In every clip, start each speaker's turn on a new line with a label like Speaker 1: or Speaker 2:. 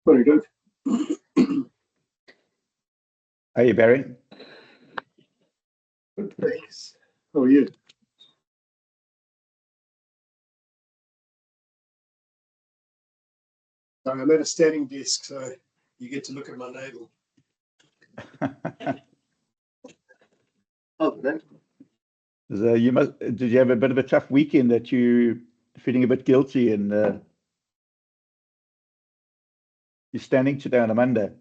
Speaker 1: Very good.
Speaker 2: Hey, Barry.
Speaker 1: Good, thanks. How are you? I'm at a standing desk, so you get to look at my navel. Oh, that.
Speaker 2: So did you have a bit of a tough weekend that you feeling a bit guilty and you're standing today on a Monday?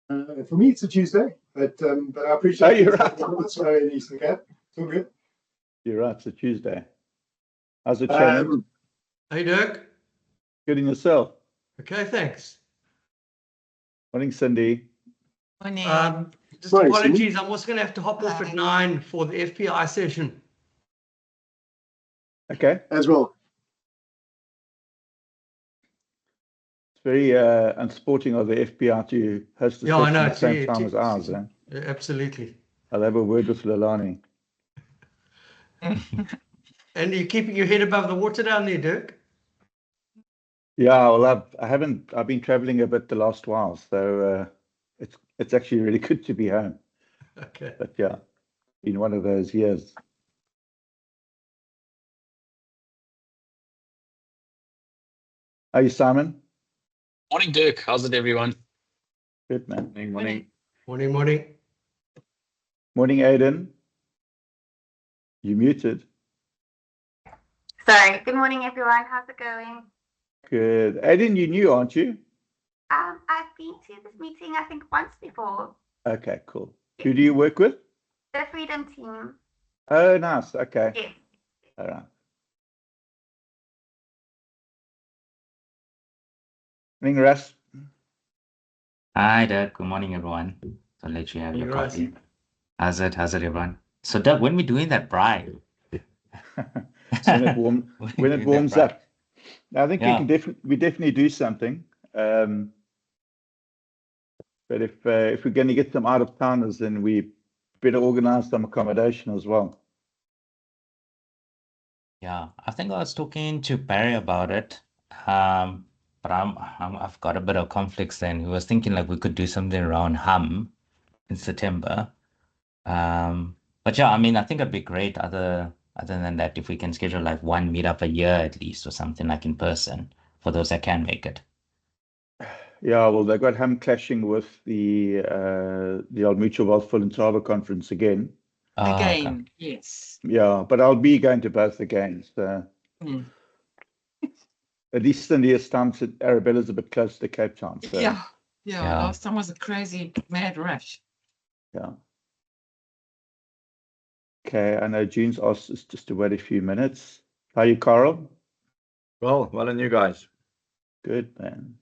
Speaker 1: For me, it's a Tuesday, but I appreciate.
Speaker 2: Oh, you're right.
Speaker 1: That's why in Eastern Cape. It's all good.
Speaker 2: You're right. It's a Tuesday. How's it, Shannon?
Speaker 3: Hey, Dirk.
Speaker 2: Good in yourself.
Speaker 3: Okay, thanks.
Speaker 2: Morning, Cindy.
Speaker 4: Morning.
Speaker 3: Just apologies. I'm also going to have to hop off at 9 for the FPI session.
Speaker 2: Okay.
Speaker 1: As well.
Speaker 2: It's very unsporting of the FBI to host a session at the same time as ours. Eh?
Speaker 3: Absolutely.
Speaker 2: I'll have a word with Lelani.
Speaker 3: And you're keeping your head above the water down there, Dirk?
Speaker 2: Yeah, well, I've been traveling a bit the last while, so it's actually really good to be home.
Speaker 3: Okay.
Speaker 2: But yeah, in one of those years. Are you, Simon?
Speaker 5: Morning, Dirk. How's it, everyone?
Speaker 2: Good, man.
Speaker 5: Morning.
Speaker 3: Morning.
Speaker 2: Morning, Aidan. You muted.
Speaker 6: Sorry. Good morning, everyone. How's it going?
Speaker 2: Good. Aidan, you new, aren't you?
Speaker 6: I've been to this meeting, I think, once before.
Speaker 2: Okay, cool. Who do you work with?
Speaker 6: The Freedom Team.
Speaker 2: Oh, nice. Okay.
Speaker 6: Yes.
Speaker 2: All right. Morning, Russ.
Speaker 7: Hi, Doug. Good morning, everyone. So I'll let you have your coffee. How's it, everyone? So, Doug, when we doing that braai?
Speaker 2: when it warms up. I think we definitely do something. But if we're going to get some out of towners, then we better organize some accommodation as well.
Speaker 7: Yeah, I think I was talking to Barry about it. But I've got a bit of conflicts then. We was thinking like we could do something around Hum in September. But yeah, I mean, I think it'd be great other than that if we can schedule like one meetup a year at least or something like in person for those that can make it.
Speaker 2: Yeah, well, they got Hum clashing with the Old Mutual Wealth Full and Tava conference again.
Speaker 4: Again,
Speaker 7: Okay.
Speaker 4: yes.
Speaker 2: Yeah, but I'll be going to both again. So at least in the time, Arabella's a bit close to Cape Town. So.
Speaker 4: Yeah. Last time was a crazy mad rush.
Speaker 2: Yeah. Okay, I know June's asked us just to wait a few minutes. How are you, Carl?
Speaker 8: Well, and you guys?
Speaker 2: Good, man.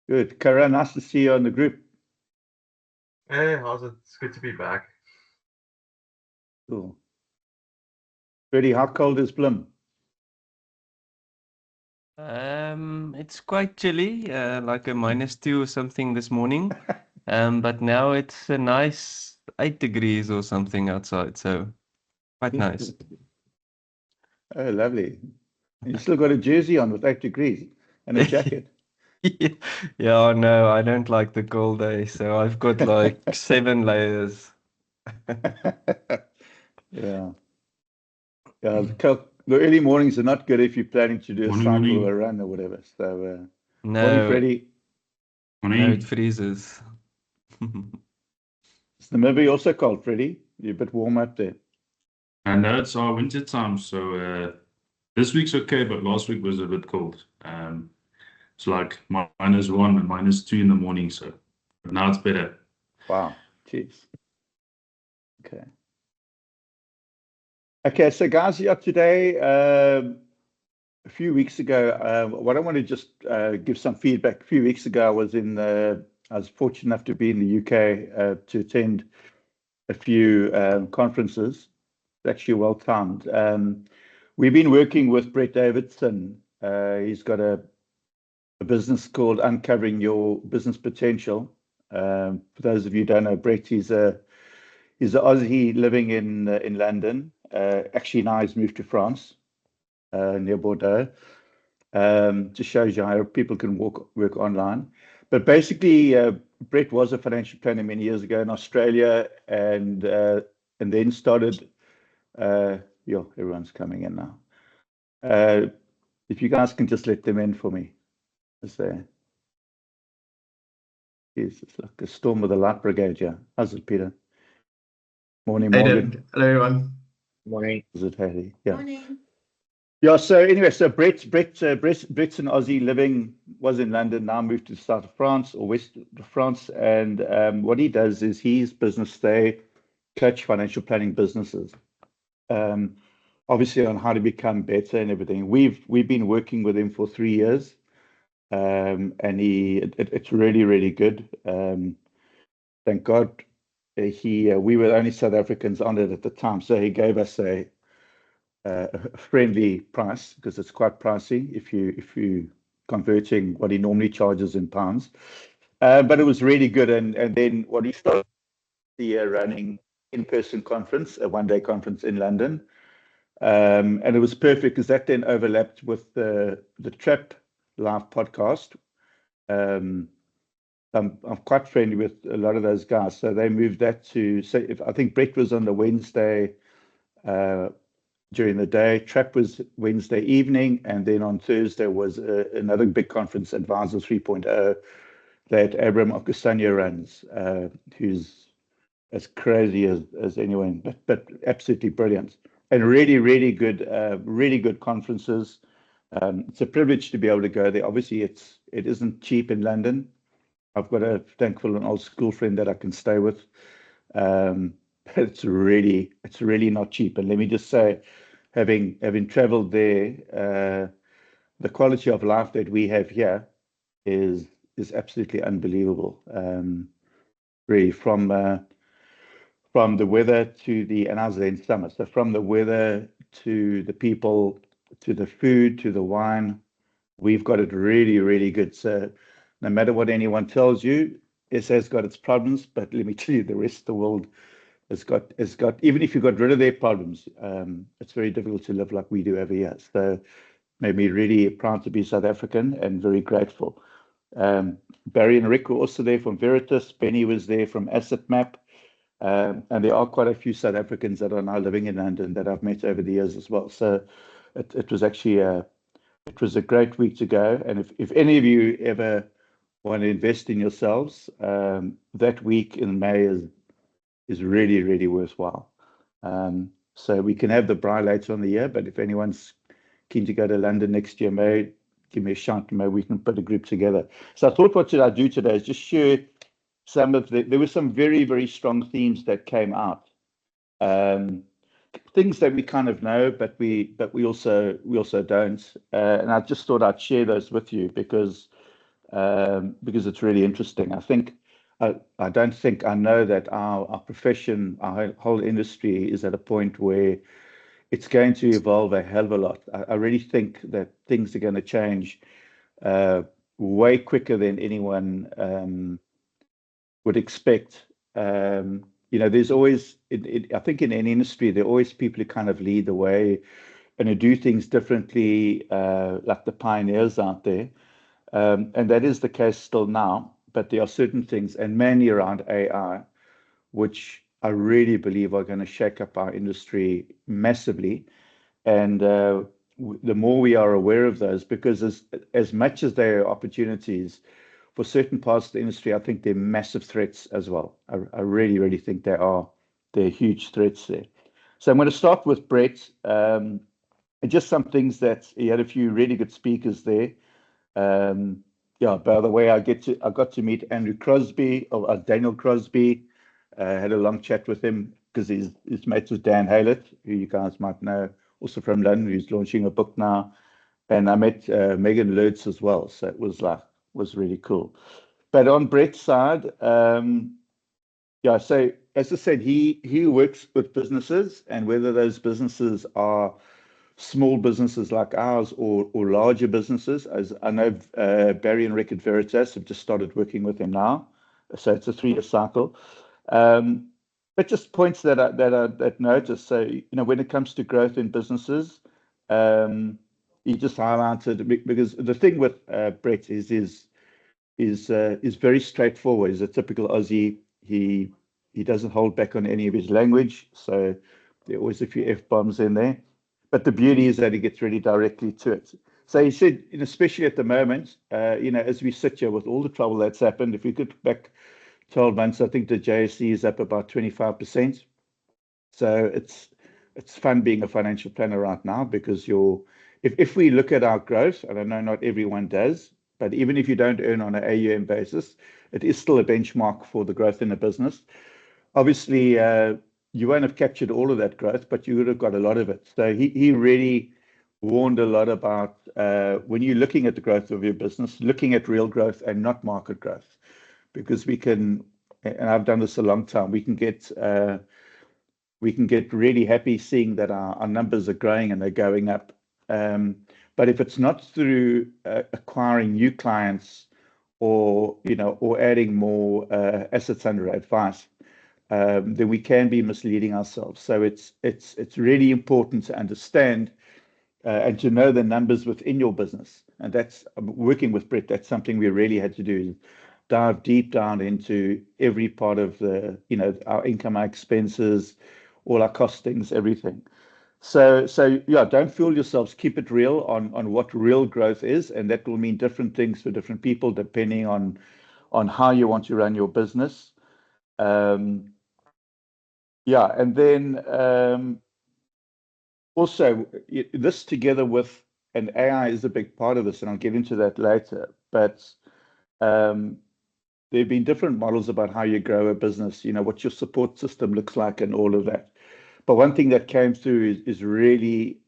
Speaker 2: Good. Kara, nice to see you on the group.
Speaker 8: Hey, how's it? It's good to be back.
Speaker 2: Cool. Freddie, how cold is Blim?
Speaker 9: It's quite chilly, like a -2 or something this morning. But now it's a nice 8 degrees or something outside, so quite nice.
Speaker 2: Oh, lovely. And you still got a jersey on with 8 degrees and a jacket.
Speaker 9: Yeah, no, I don't like the cold day, so I've got like 7 layers.
Speaker 2: Yeah. Yeah, the early mornings are not good if you're planning to do a cycle or a run or whatever. So, morning, Freddie.
Speaker 9: No, it freezes.
Speaker 2: Is the maybe also cold, Freddie? You're a bit warm up there.
Speaker 10: I know it's our winter time, so this week's okay, but last week was a bit cold. It's like -1 and -2 in the morning, so but now it's better.
Speaker 2: Wow, jeez. Okay. Okay, so guys, yeah, today, a few weeks ago, what I want to just give some feedback. A few weeks ago, I was fortunate enough to be in the UK to attend a few conferences. It's actually well timed. We've been working with Brett Davidson. He's got a business called Uncovering Your Business Potential. For those of you who don't know, Brett, he's an Aussie living in London. Actually, now he's moved to France, near Bordeaux. Just shows you how people can work online. But basically, Brett was a financial planner many years ago in Australia, and then started. Everyone's coming in now. If you guys can just let them in for me, it's like a storm with a light brigade. Yeah, how's it, Peter? Morning,
Speaker 3: Hey,
Speaker 2: Morgan.
Speaker 3: Dad. Hello, everyone.
Speaker 5: Morning.
Speaker 2: Is it Haley? Yeah.
Speaker 6: Morning.
Speaker 2: Yeah. So anyway, so Brett's an Aussie was in London, now moved to the south of France or west of France, and what he does is his business, they coach financial planning businesses, obviously on how to become better and everything. We've been working with him for 3 years, and it's really, really good. Thank God, we were the only South Africans on it at the time, so he gave us a friendly price, because it's quite pricey if you converting what he normally charges in pounds. But it was really good, and then what he started the year running in-person conference, a one-day conference in London, and it was perfect because that then overlapped with the Trap Live podcast. I'm quite friendly with a lot of those guys, so they moved that to say. I think Brett was on the Wednesday during the day, Trap was Wednesday evening, and then on Thursday was another big conference, Advisor 3.0, that Abram Okusanya runs, who's as crazy as anyone, but absolutely brilliant, and really good conferences. It's a privilege to be able to go there. Obviously, it isn't cheap in London. I've got an old school friend that I can stay with. But it's really not cheap. And let me just say, having traveled there, the quality of life that we have here is absolutely unbelievable. Really, from the weather to and I was there in summer, so from the weather to the people, to the food, to the wine, we've got it really good. So no matter what anyone tells you, SA's got its problems, but let me tell you, the rest of the world has got, even if you got rid of their problems, it's very difficult to live like we do over here. So made me really proud to be South African and very grateful. Barry and Rick were also there from Veritas. Benny was there from Asset Map. And there are quite a few South Africans that are now living in London that I've met over the years as well. So it was actually it was a great week to go. And if any of you ever want to invest in yourselves, that week in May is really worthwhile. So we can have the braai later on the year, but if anyone's keen to go to London next year, May, give me a shout, maybe we can put a group together. So I thought, what should I do today is just share some of there were some very strong themes that came out. Things that we kind of know, but we also don't. And I just thought I'd share those with you because it's really interesting. I don't think I know that our profession, our whole industry is at a point where it's going to evolve a hell of a lot. I really think that things are going to change way quicker than anyone would expect. There's always, I think in any industry, there are always people who kind of lead the way and who do things differently, like the pioneers out there. And that is the case still now, but there are certain things, and mainly around AI, which I really believe are going to shake up our industry massively. And the more we are aware of those, because as much as there are opportunities for certain parts of the industry, I think they're massive threats as well. I really think they're huge threats there. So I'm going to start with Brett. Just some things that he had a few really good speakers there. By the way, I got to meet Andrew Crosby, or Daniel Crosby. Had a long chat with him because he's mates with Dan Haylett, who you guys might know, also from London, who's launching a book now. And I met Megan Lurtz as well. So it was really cool. But on Brett's side, so as I said, he works with businesses, and whether those businesses are small businesses like ours or larger businesses, as I know Barry and Rick at Veritas have just started working with him now. So it's a 3-year cycle. But just points that notice. So, when it comes to growth in businesses, he just highlighted, because the thing with Brett is very straightforward. He's a typical Aussie. He doesn't hold back on any of his language, so there are always a few F-bombs in there. But the beauty is that he gets really directly to it. So he said, especially at the moment, as we sit here with all the trouble that's happened, if we could look back 12 months, I think the JSE is up about 25%. So it's fun being a financial planner right now, because if we look at our growth, and I know not everyone does, but even if you don't earn on an AUM basis, it is still a benchmark for the growth in the business. Obviously, you won't have captured all of that growth, but you would have got a lot of it. So he really warned a lot about when you're looking at the growth of your business, looking at real growth and not market growth, because we can, and I've done this a long time, we can get really happy seeing that our numbers are growing and they're going up. But if it's not through acquiring new clients or adding more assets under advice, then we can be misleading ourselves. So it's really important to understand and to know the numbers within your business. And that's working with Brett. That's something we really had to do, dive deep down into every part of our income, our expenses, all our costings, everything. So yeah, don't fool yourselves. Keep it real on what real growth is, and that will mean different things for different people depending on how you want to run your business. And then also this together with, and AI is a big part of this, and I'll get into that later. But there have been different models about how you grow a business. What your support system looks like, and all of that. But one thing that came through is really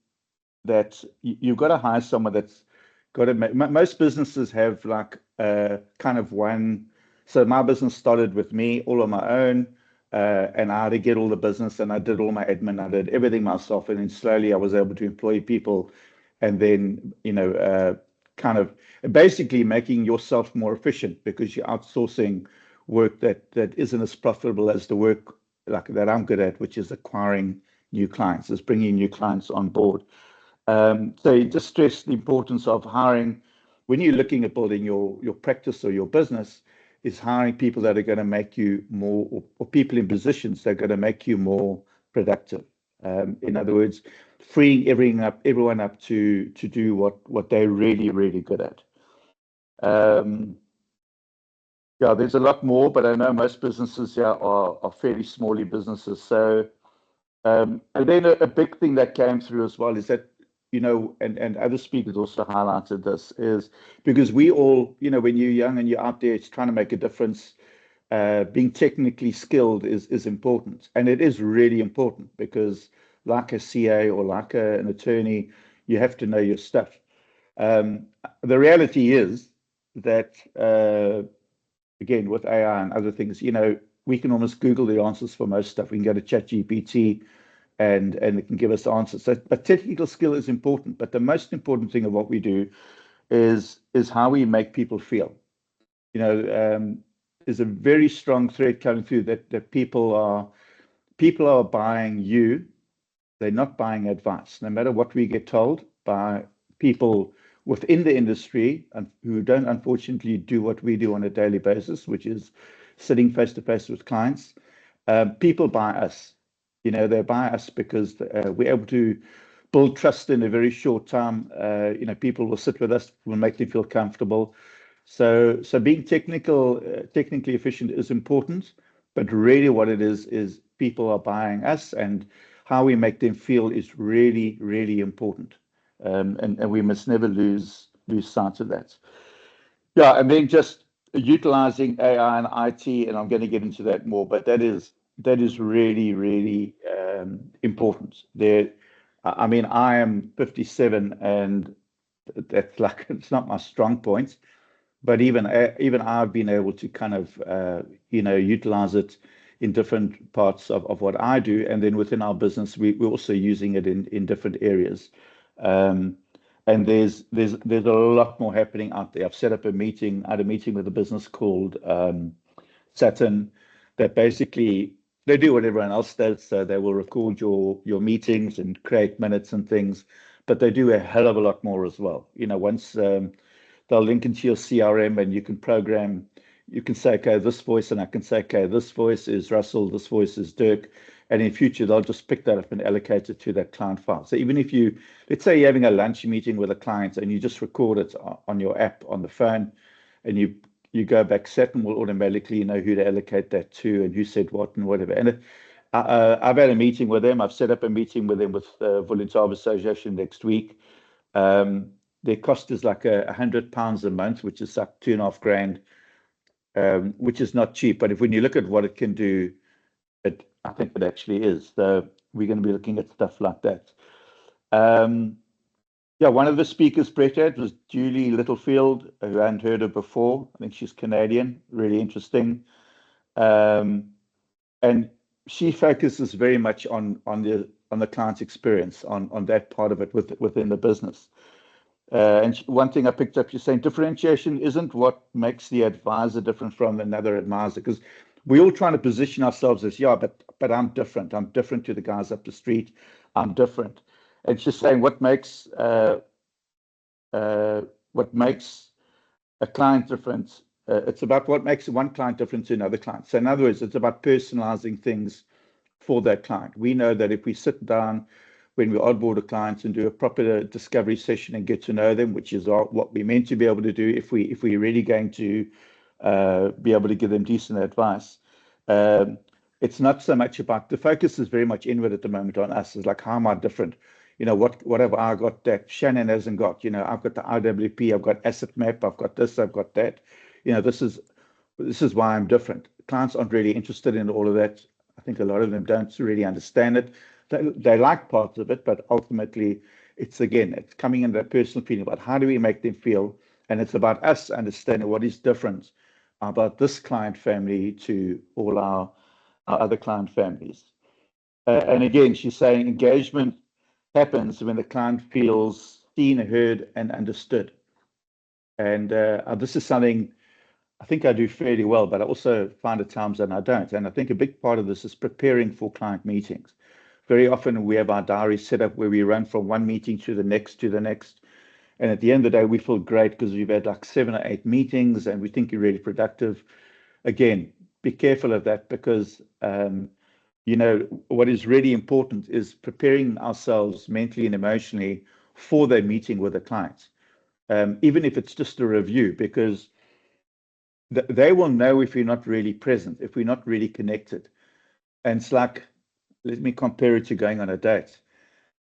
Speaker 2: that you've got to hire someone that's got to make. Most businesses have like kind of one. So my business started with me all on my own, and I had to get all the business, and I did all my admin, I did everything myself, and then slowly I was able to employ people, and then kind of basically making yourself more efficient, because you're outsourcing work that isn't as profitable as the work like that I'm good at, which is acquiring new clients, is bringing new clients on board. So you just stress the importance of hiring when you're looking at building your practice or your business, is hiring people that are going to make you more, or people in positions that are going to make you more productive. In other words, freeing everyone up to do what they're really, really good at. Yeah, there's a lot more, but I know most businesses here are fairly small businesses. So, and then a big thing that came through as well is that, and other speakers also highlighted this, is because we all, when you're young and you're out there, it's trying to make a difference. Being technically skilled is important, and it is really important, because like a CA or like an attorney, you have to know your stuff. The reality is that, again, with AI and other things, we can almost Google the answers for most stuff. We can go to ChatGPT and it can give us answers. So, but technical skill is important. But the most important thing of what we do is how we make people feel. There's a very strong thread coming through that people are buying you. They're not buying advice, no matter what we get told by people within the industry and who don't unfortunately do what we do on a daily basis, which is sitting face to face with clients. People buy us. They buy us because we're able to build trust in a very short time. People will sit with us, will make them feel comfortable. So being technically efficient is important, but really what it is people are buying us, and how we make them feel is really, really important. And we must never lose sight of that. Yeah, and then just utilizing AI and IT, and I'm going to get into that more, but that is really, really important. I mean, I am 57, and that's like, it's not my strong point, but even I've been able to kind of utilize it in different parts of what I do, and then within our business, we're also using it in different areas. And there's a lot more happening out there. I've set up a meeting. I had a meeting with a business called Saturn, that basically they do what everyone else does. So they will record your meetings and create minutes and things, but they do a hell of a lot more as well. Once they'll link into your CRM and you can program, you can say, okay, this voice, and I can say, okay, this voice is Russell, this voice is Dirk. And in future, they'll just pick that up and allocate it to that client file. So even if let's say you're having a lunch meeting with a client and you just record it on your app on the phone, and you go back, Saturn will automatically know who to allocate that to and who said what and whatever. And I've had a meeting with them. I've set up a meeting with them with the Voluntary Association next week. Their cost is like £100 a month, which is like $2,500, which is not cheap. But when you look at what it can do, I think it actually is. So we're going to be looking at stuff like that. One of the speakers Brett had was Julie Littlefield, who I hadn't heard of before. I think she's Canadian, really interesting. And she focuses very much on the client's experience, on that part of it within the business. And one thing I picked up, you're saying differentiation isn't what makes the advisor different from another advisor, because we're all trying to position ourselves as, but I'm different. I'm different to the guys up the street. I'm different. And she's saying what makes a client different. It's about what makes one client different to another client. So in other words, it's about personalizing things for that client. We know that if we sit down when we onboard a client and do a proper discovery session and get to know them, which is what we're meant to be able to do if we're really going to be able to give them decent advice. It's not so much about, the focus is very much inward at the moment on us. It's like, how am I different? What have I got that Shannon hasn't got? I've got the IWP, I've got asset map, I've got this, I've got that. This is why I'm different. Clients aren't really interested in all of that. I think a lot of them don't really understand it. They like parts of it, but ultimately it's coming in that personal feeling about how do we make them feel. And it's about us understanding what is different about this client family to all our other client families. And again, she's saying engagement happens when the client feels seen, heard, and understood. And this is something I think I do fairly well, but I also find at times that I don't. And I think a big part of this is preparing for client meetings. Very often we have our diary set up where we run from one meeting to the next. And at the end of the day, we feel great because we've had like 7 or 8 meetings and we think you're really productive. Again, be careful of that because, what is really important is preparing ourselves mentally and emotionally for that meeting with the client. Even if it's just a review, because they will know if you're not really present, if we're not really connected. And it's like, let me compare it to going on a date.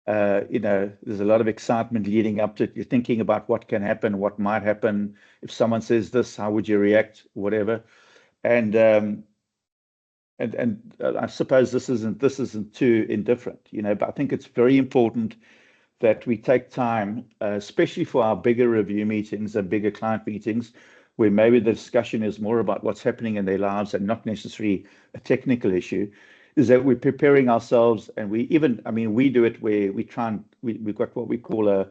Speaker 2: There's a lot of excitement leading up to it. You're thinking about what can happen, what might happen. If someone says this, how would you react, whatever. And I suppose this isn't too indifferent, but I think it's very important that we take time, especially for our bigger review meetings and bigger client meetings, where maybe the discussion is more about what's happening in their lives and not necessarily a technical issue, is that we're preparing ourselves. And we do it where we've got what we call a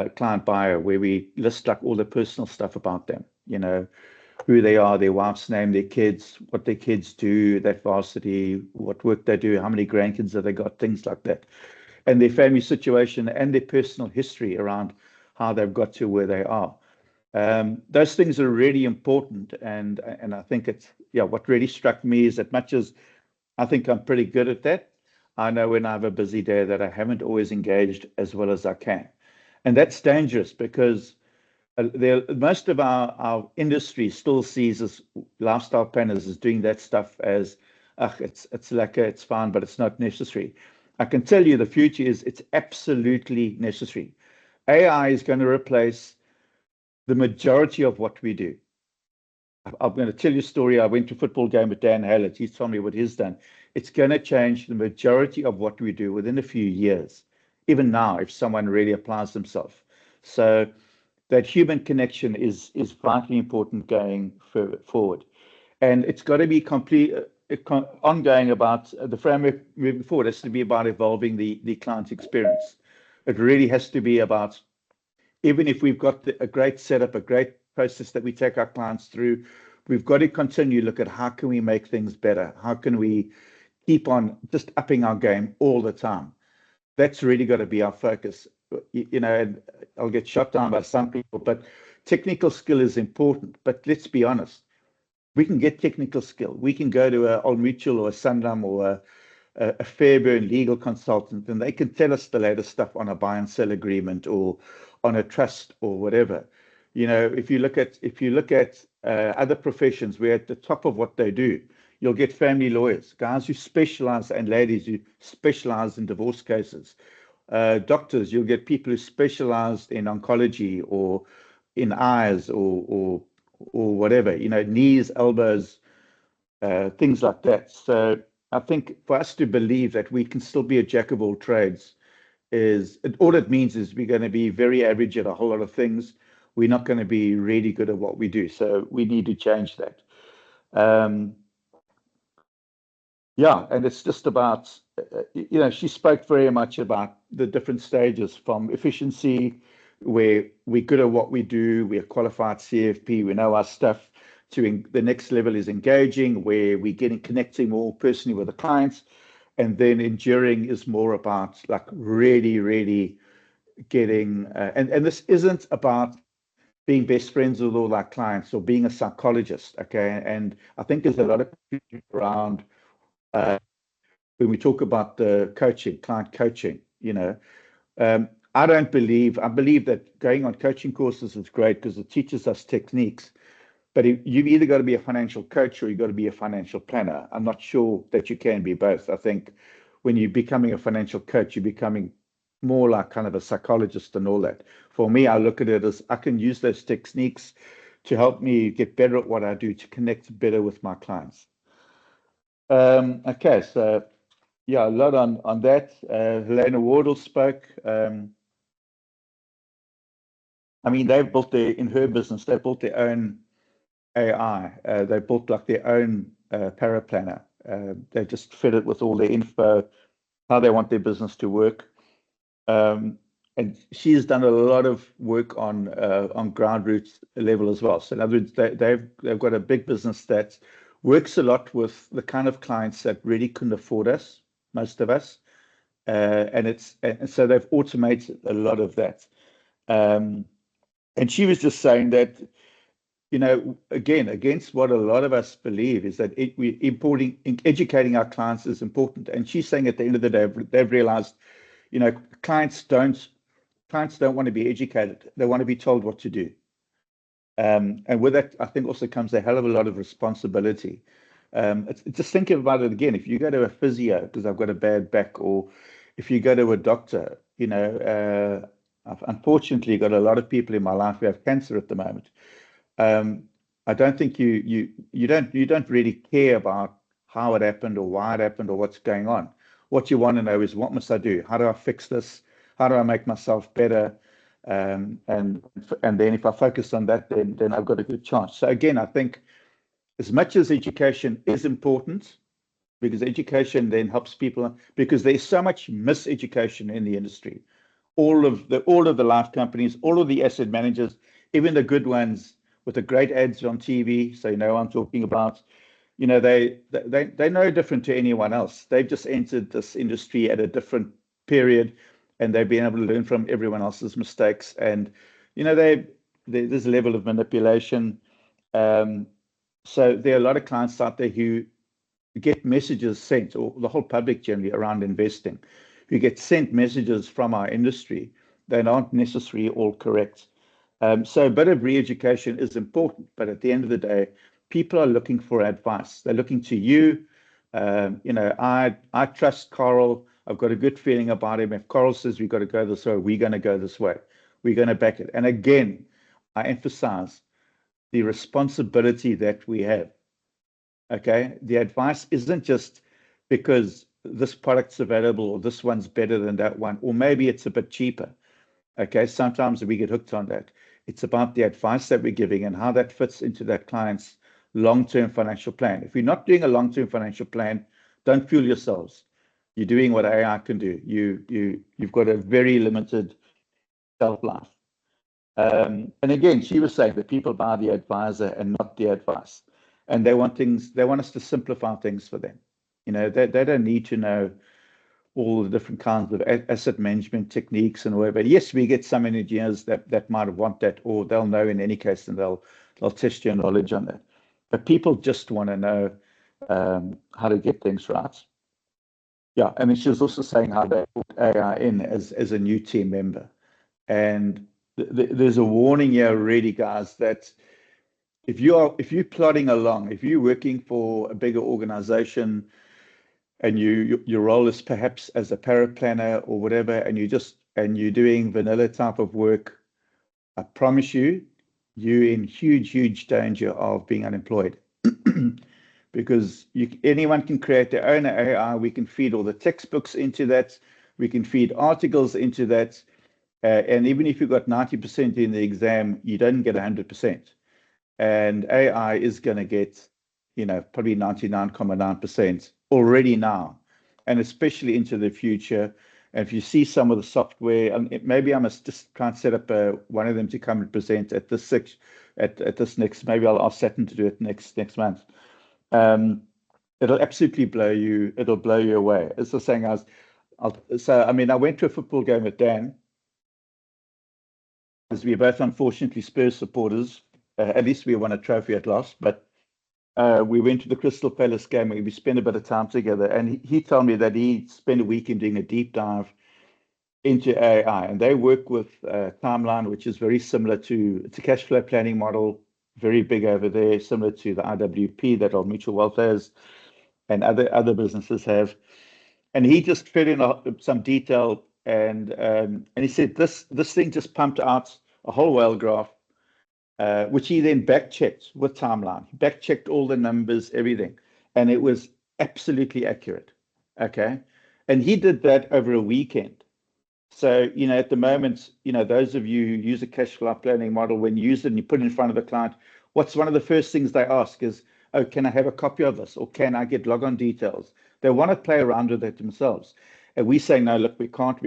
Speaker 2: client bio, where we list like all the personal stuff about them, who they are, their wife's name, their kids, what their kids do, that varsity, what work they do, how many grandkids have they got, things like that, and their family situation and their personal history around how they've got to where they are. Those things are really important. And I think what really struck me is that much as I think I'm pretty good at that, I know when I have a busy day that I haven't always engaged as well as I can. And that's dangerous because most of our industry still sees us lifestyle planners as doing that stuff as, it's like it's fine, but it's not necessary. I can tell you the future it's absolutely necessary. AI is going to replace the majority of what we do. I'm going to tell you a story. I went to a football game with Dan Hallett. He's told me what he's done. It's going to change the majority of what we do within a few years, even now, if someone really applies themselves. So that human connection is vitally important going forward. And it's got to be ongoing about the framework moving forward. It has to be about evolving the client experience. It really has to be about, even if we've got a great setup, a great process that we take our clients through, we've got to continue to look at how can we make things better? How can we keep on just upping our game all the time? That's really got to be our focus. you know, and I'll get shot down by some people, but technical skill is important. But let's be honest, we can get technical skill. We can go to a Old Mutual or a Sanlam or a Fairburn legal consultant, and they can tell us the latest stuff on a buy and sell agreement or on a trust or whatever. You know, if you look at other professions, we're at the top of what they do. You'll get family lawyers, guys who specialize, and ladies who specialize in divorce cases. Doctors, you'll get people who specialize in oncology or in eyes or whatever, you know, knees, elbows, things like that. So I think for us to believe that we can still be a jack of all trades is all it means is we're going to be very average at a whole lot of things. We're not going to be really good at what we do. So we need to change that. Yeah, and it's just about, you know, she spoke very much about the different stages from efficiency, where we're good at what we do, we're qualified CFP, we know our stuff, to the next level is engaging, where we're connecting more personally with the clients. And then enduring is more about like really getting, and this isn't about being best friends with all our clients or being a psychologist, okay? And I think there's a lot of confusion around when we talk about the coaching, client coaching, you know. I believe that going on coaching courses is great because it teaches us techniques, but you've either got to be a financial coach or you've got to be a financial planner. I'm not sure that you can be both. I think when you're becoming a financial coach, you're becoming more like kind of a psychologist and all that. For me, I look at it as I can use those techniques to help me get better at what I do, to connect better with my clients. Okay, so yeah, a lot on that. Helena Wardle spoke. I mean, in her business, they built their own AI. They built like their own paraplanner. They just fed it with all their info, how they want their business to work. And she's done a lot of work on ground roots level as well. So in other words, they've got a big business that works a lot with the kind of clients that really couldn't afford us, most of us. And so they've automated a lot of that. And she was just saying that, you know, again, against what a lot of us believe is that educating our clients is important. And she's saying at the end of the day, they've realized, you know, clients don't want to be educated. They want to be told what to do. And with that, I think also comes a hell of a lot of responsibility. Just think about it again. If you go to a physio because I've got a bad back, or if you go to a doctor, you know, I've unfortunately got a lot of people in my life who have cancer at the moment. I don't think you don't really care about how it happened or why it happened or what's going on. What you want to know is, what must I do? How do I fix this? How do I make myself better? And then if I focus on that, then I've got a good chance. So again, I think as much as education is important, because education then helps people, because there's so much miseducation in the industry. All of the life companies, all of the asset managers, even the good ones with the great ads on TV, so you know what I'm talking about. You know, they're no different to anyone else. They've just entered this industry at a different period, and they've been able to learn from everyone else's mistakes. And you know, there's a level of manipulation. So there are a lot of clients out there who get messages sent, or the whole public generally, around investing, who get sent messages from our industry that aren't necessarily all correct. So a bit of re-education is important, but at the end of the day, people are looking for advice. They're looking to you. You know, I trust Coral. I've got a good feeling about him. If Coral says we've got to go this way, we're going to go this way. We're going to back it. And again, I emphasize the responsibility that we have. Okay, the advice isn't just because this product's available or this one's better than that one, or maybe it's a bit cheaper. Okay, sometimes we get hooked on that. It's about the advice that we're giving and how that fits into that client's long-term financial plan. If you're not doing a long-term financial plan, don't fool yourselves. You're doing what AI can do. You've got a very limited shelf life. And again, she was saying that people buy the advisor and not the advice. And they want us to simplify things for them. You know, they don't need to know all the different kinds of asset management techniques and whatever. Yes, we get some engineers that might want that, or they'll know in any case, and they'll test your knowledge on that. But people just want to know how to get things right. Yeah, I mean, she was also saying how they put AI in as a new team member. And there's a warning here already, guys, that if you're plodding along, if you're working for a bigger organization and your role is perhaps as a paraplanner or whatever, and you're doing vanilla type of work, I promise you're in huge danger of being unemployed. Because anyone can create their own AI. We can feed all the textbooks into that. We can feed articles into that. And even if you got 90% in the exam, you don't get 100%. And AI is going to get, probably 99.9% already now, and especially into the future. And if you see some of the software, maybe I must just try and set up one of them to come and present at this next. Maybe I'll ask Saturn to do it next month. It'll absolutely blow you. It'll blow you away. As I was saying, I went to a football game with Dan, because we're both unfortunately Spurs supporters. At least we won a trophy at last. But we went to the Crystal Palace game where we spent a bit of time together, and he told me that he spent a weekend doing a deep dive into AI, and they work with Timeline, which is very similar to, it's a cash flow planning model, very big over there, similar to the IWP that Old Mutual Wealth has and other businesses have. And he just fed in some detail, and he said this thing just pumped out a whole whale graph, which he then back-checked with Timeline. He back-checked all the numbers, everything, and it was absolutely accurate. Okay, and he did that over a weekend. So, at the moment, those of you who use a cash flow planning model, when you use it and you put it in front of the client, what's one of the first things they ask is, oh, can I have a copy of this? Or can I get logon details? They want to play around with it themselves. And we say, no, look, we can't.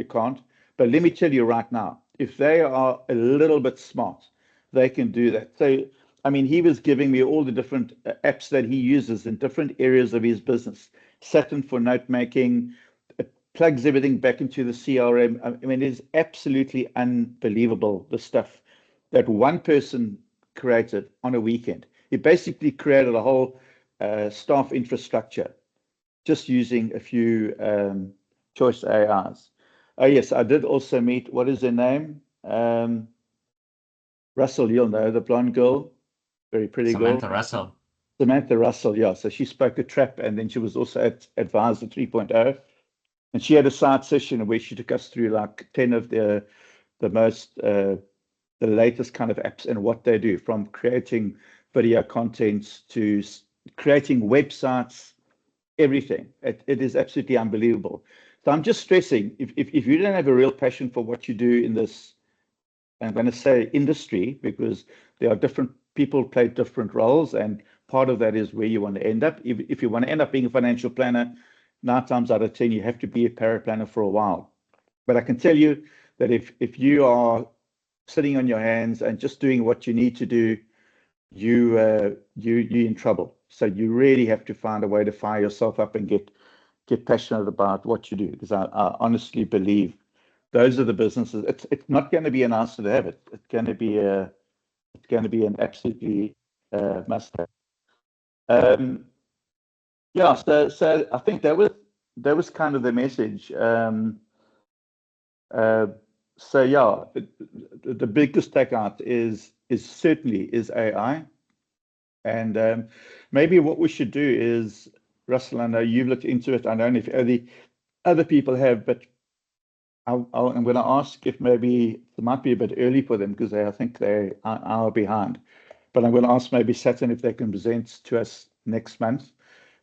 Speaker 2: But let me tell you right now, if they are a little bit smart, they can do that. So, he was giving me all the different apps that he uses in different areas of his business. Saturn for note making, plugs everything back into the CRM. It is absolutely unbelievable, the stuff that one person created on a weekend. He basically created a whole staff infrastructure just using a few choice AIs. Oh, yes, I did also meet, what is her name? Russell, you'll know, the blonde girl, very pretty
Speaker 7: Samantha
Speaker 2: girl.
Speaker 7: Russell.
Speaker 2: Samantha Russell, yeah. So she spoke a trap, and then she was also at Advisor 3.0. And she had a side session where she took us through like 10 of the most, the latest kind of apps and what they do, from creating video contents to creating websites, everything. It is absolutely unbelievable. So I'm just stressing, if you don't have a real passion for what you do in this, I'm going to say industry, because there are different people play different roles, and part of that is where you want to end up. If you want to end up being a financial planner, 9 times out of 10, you have to be a paraplanner for a while. But I can tell you that if you are sitting on your hands and just doing what you need to do, you're in trouble. So you really have to find a way to fire yourself up and get passionate about what you do, because I honestly believe those are the businesses. It's not going to be an answer to have it. It's going to be an absolutely must have. Yeah, so I think that was kind of the message. So yeah, the biggest takeout is certainly AI, and maybe what we should do is, Russell, I know you've looked into it. I don't know if other people have, but I'm going to ask if maybe it might be a bit early for them, because I think they are an hour behind. But I'm going to ask maybe Saturn if they can present to us next month.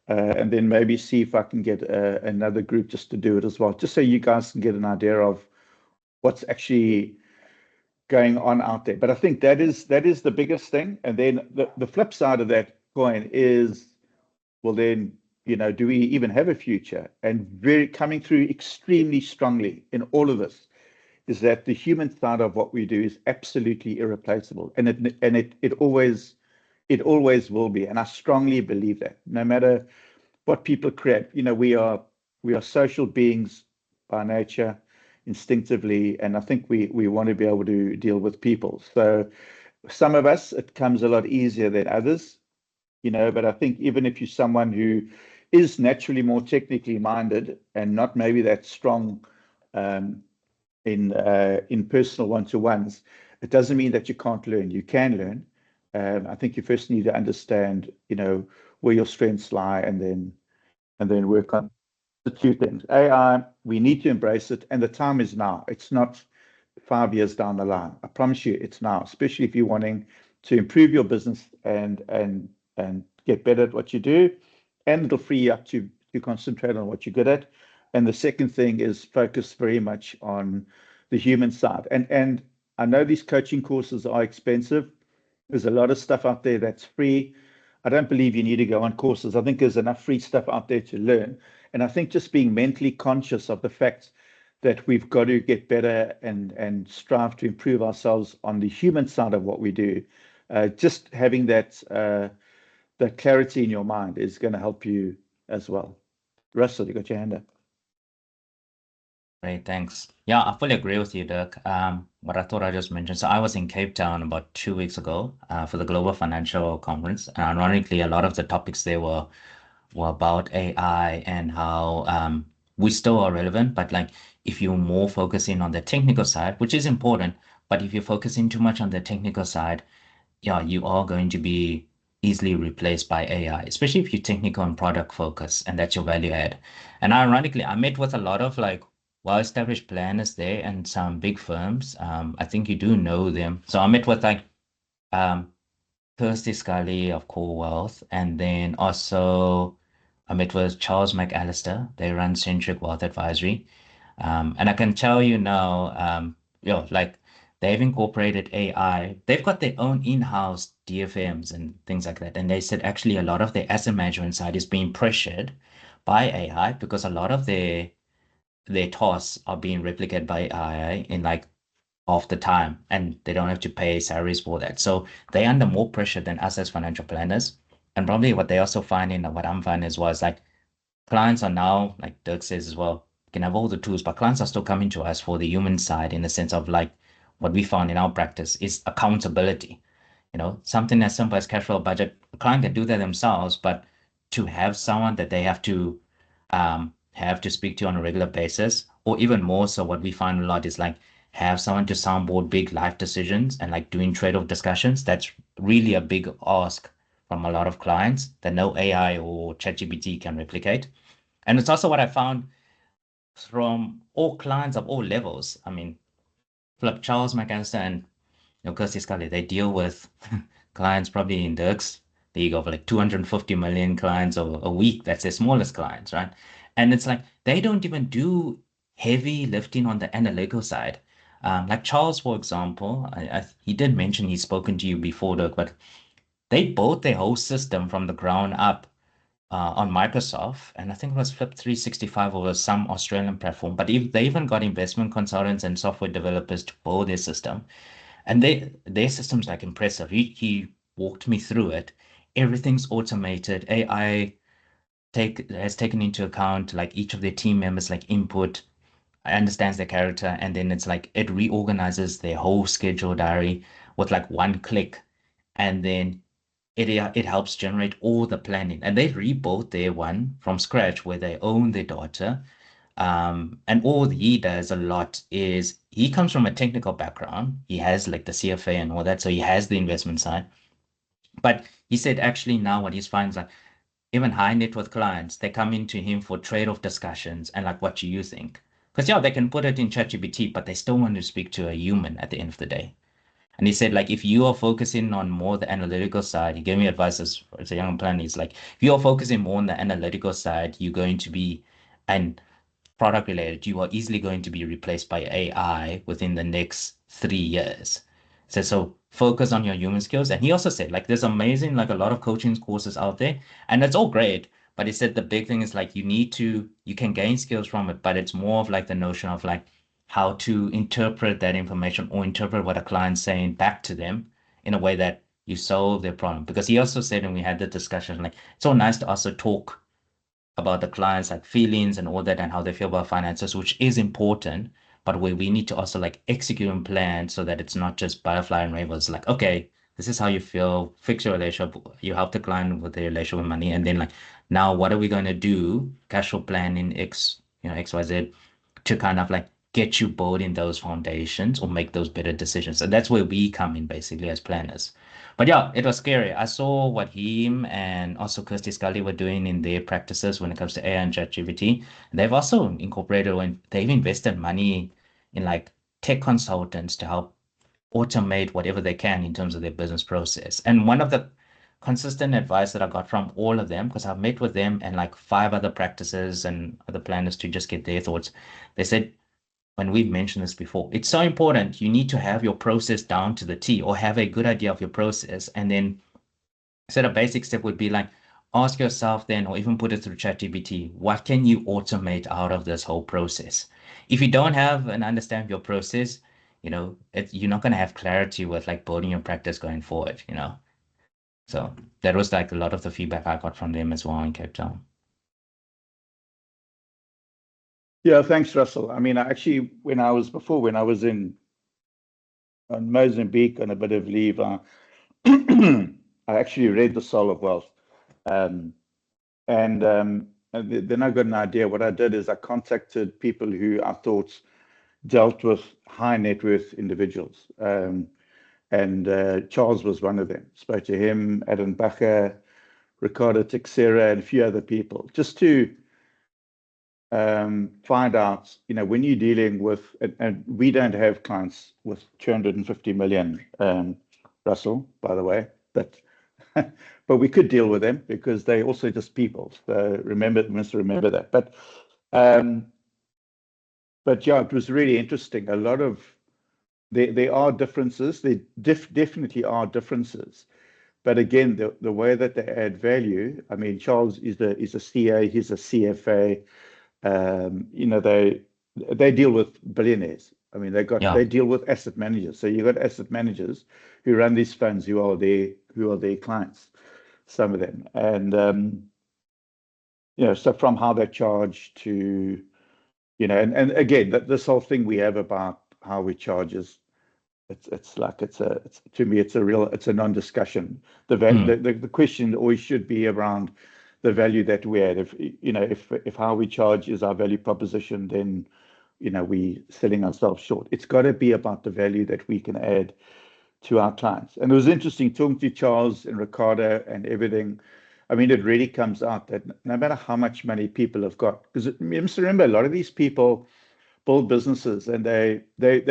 Speaker 2: And then maybe see if I can get another group just to do it as well, just so you guys can get an idea of what's actually going on out there. But I think that is the biggest thing. And then the flip side of that coin is, well, then, do we even have a future? And very coming through extremely strongly in all of this is that the human side of what we do is absolutely irreplaceable, and it always will be. And I strongly believe that no matter what people create, we are social beings by nature, instinctively, and I think we want to be able to deal with people. So some of us, it comes a lot easier than others, but I think even if you're someone who is naturally more technically minded and not maybe that strong in personal one-to-ones, it doesn't mean that you can't learn. You can learn. I think you first need to understand, where your strengths lie, and then work on the two things. AI, we need to embrace it, and the time is now. It's not 5 years down the line. I promise you, it's now. Especially if you're wanting to improve your business and get better at what you do, and it'll free you up to concentrate on what you're good at. And the second thing is focus very much on the human side. And I know these coaching courses are expensive. There's a lot of stuff out there that's free. I don't believe you need to go on courses. I think there's enough free stuff out there to learn. And I think just being mentally conscious of the fact that we've got to get better and strive to improve ourselves on the human side of what we do. Just having that clarity in your mind is going to help you as well. Russell, you got your hand up.
Speaker 7: Great, thanks. Yeah, I fully agree with you, Dirk. What I thought I just mentioned. So I was in Cape Town about 2 weeks ago for the Global Financial Conference. And ironically, a lot of the topics there were about AI and how we still are relevant, but like if you're more focusing on the technical side, which is important, but if you're focusing too much on the technical side, yeah, you are going to be easily replaced by AI, especially if you're technical and product focus and that's your value add. And ironically, I met with a lot of like well-established planners there and some big firms. I think you do know them. So I met with like Kirsty Scully of Core Wealth, and then also I met with Charles McAllister. They run Centric Wealth Advisory. And I can tell you now, like they've incorporated AI. They've got their own in-house DFMs and things like that. And they said actually a lot of their asset management side is being pressured by AI because a lot of their tasks are being replicated by AI in like half the time, and they don't have to pay salaries for that. So they're under more pressure than us as financial planners. And probably what they also finding, what I'm finding as well, is like clients are now, like Dirk says as well, can have all the tools, but clients are still coming to us for the human side in the sense of like what we found in our practice is accountability. Something as simple as cash flow budget, a client can do that themselves, but to have someone that they have to speak to on a regular basis, or even more so, what we find a lot is like have someone to soundboard big life decisions and like doing trade-off discussions. That's really a big ask from a lot of clients that no AI or ChatGPT can replicate. And it's also what I found from all clients of all levels. I mean, Flip, Charles McAllister and Kirsty Scully, they deal with clients probably in Dirk's league of like 250 million clients a week. That's their smallest clients, right? And it's like they don't even do heavy lifting on the analytical side. Like Charles, for example, he did mention he's spoken to you before, Dirk, but they built their whole system from the ground up on Microsoft, and I think it was Flip 365 or some Australian platform. But they even got investment consultants and software developers to build their system, and their system's like impressive. He walked me through it. Everything's automated. AI has taken into account like each of their team members like input, understands their character, and then it's like it reorganizes their whole schedule diary with like one click, and then it helps generate all the planning. And they rebuilt their one from scratch where they own their data. And all he does a lot is he comes from a technical background. He has like the CFA and all that, so he has the investment side. But he said actually now what he's finding is like even high net worth clients, they come into him for trade-off discussions and like, what do you think? Because yeah, they can put it in ChatGPT, but they still want to speak to a human at the end of the day. And he said, like, if you are focusing on more the analytical side, he gave me advice as a young planner. He's like, if you are focusing more on the analytical side, you're going to be, and product related, you are easily going to be replaced by AI within the next 3 years. So focus on your human skills. And he also said, like, there's amazing, like a lot of coaching courses out there, and it's all great. But he said the big thing is like you can gain skills from it, but it's more of like the notion of like how to interpret that information or interpret what a client's saying back to them in a way that you solve their problem. Because he also said, and we had the discussion, like it's so nice to also talk about the clients, like feelings and all that, and how they feel about finances, which is important, but where we need to also like execute and plan so that it's not just butterfly and rainbows. Like, okay, this is how you feel, fix your relationship, you help the client with their relationship with money, and then like, now what are we going to do? Cash flow plan in XYZ to kind of like get you building those foundations or make those better decisions. And that's where we come in basically as planners. But yeah, it was scary. I saw what him and also Kirsty Scully were doing in their practices when it comes to AI and ChatGPT. They've also incorporated when they've invested money in like tech consultants to help automate whatever they can in terms of their business process. And one of the consistent advice that I got from all of them, because I've met with them and like 5 other practices and other planners to just get their thoughts, they said, when we've mentioned this before, it's so important. You need to have your process down to the T or have a good idea of your process. And then a basic step would be like, ask yourself then, or even put it through ChatGPT, what can you automate out of this whole process? If you don't have and understand your process, you're not going to have clarity with like building your practice going forward, So that was like a lot of the feedback I got from them as well in Cape Town.
Speaker 2: Yeah, thanks, Russell. I mean, actually, when I was in Mozambique on a bit of leave, I actually read The Soul of Wealth. And then I got an idea. What I did is I contacted people who I thought dealt with high net worth individuals. And Charles was one of them. Spoke to him, Adam Bacher, Ricardo Teixeira, and a few other people, just to find out, when you're dealing with, and we don't have clients with 250 million, Russell, by the way, but we could deal with them because they're also just people. So remember that. But yeah, it was really interesting. A lot of there are differences. There definitely are differences. But again, the way that they add value. I mean, Charles is a CA. He's a CFA. They deal with billionaires. I mean, they deal with asset managers. So you've got asset managers who run these funds who are their clients, some of them. And so from how they charge to, and again, this whole thing we have about how we charge is, to me, it's a non-discussion. The question always should be around the value that we add. If how we charge is our value proposition, then we selling ourselves short. It's got to be about the value that we can add to our clients. And it was interesting talking to Charles and Ricardo and everything. I mean, it really comes out that no matter how much money people have got, because you must remember, a lot of these people build businesses and they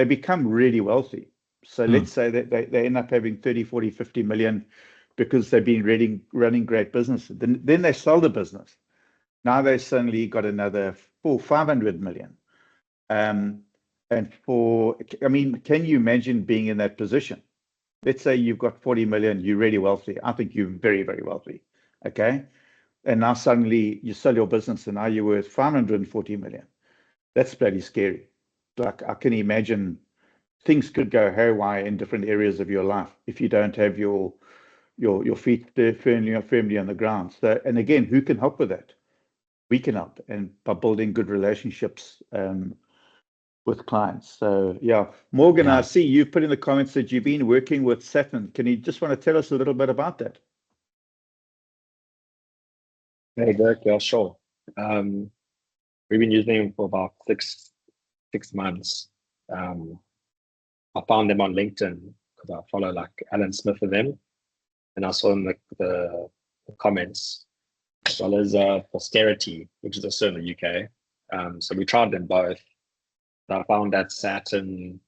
Speaker 2: become really wealthy. So let's say that they end up having 30, 40, 50 million because they've been running great businesses. Then they sell the business. Now they suddenly got another 500 million. And can you imagine being in that position? Let's say you've got 40 million, you're really wealthy. I think you're very, very wealthy. Okay. And now suddenly you sell your business and now you're worth 540 million. That's bloody scary. Like, I can imagine things could go haywire in different areas of your life if you don't have your feet firmly on the ground. So, and again, who can help with that? We can help, and by building good relationships with clients. So yeah, Morgan, I see you put in the comments that you've been working with Saturn. Can you just want to tell us a little bit about that?
Speaker 11: Hey, Dirk, yeah, sure. We've been using them for about six months. I found them on LinkedIn because I follow like Alan Smith of them, and I saw in the comments, as well as Posterity, which is also in the UK. So we tried them both. I found that Saturn,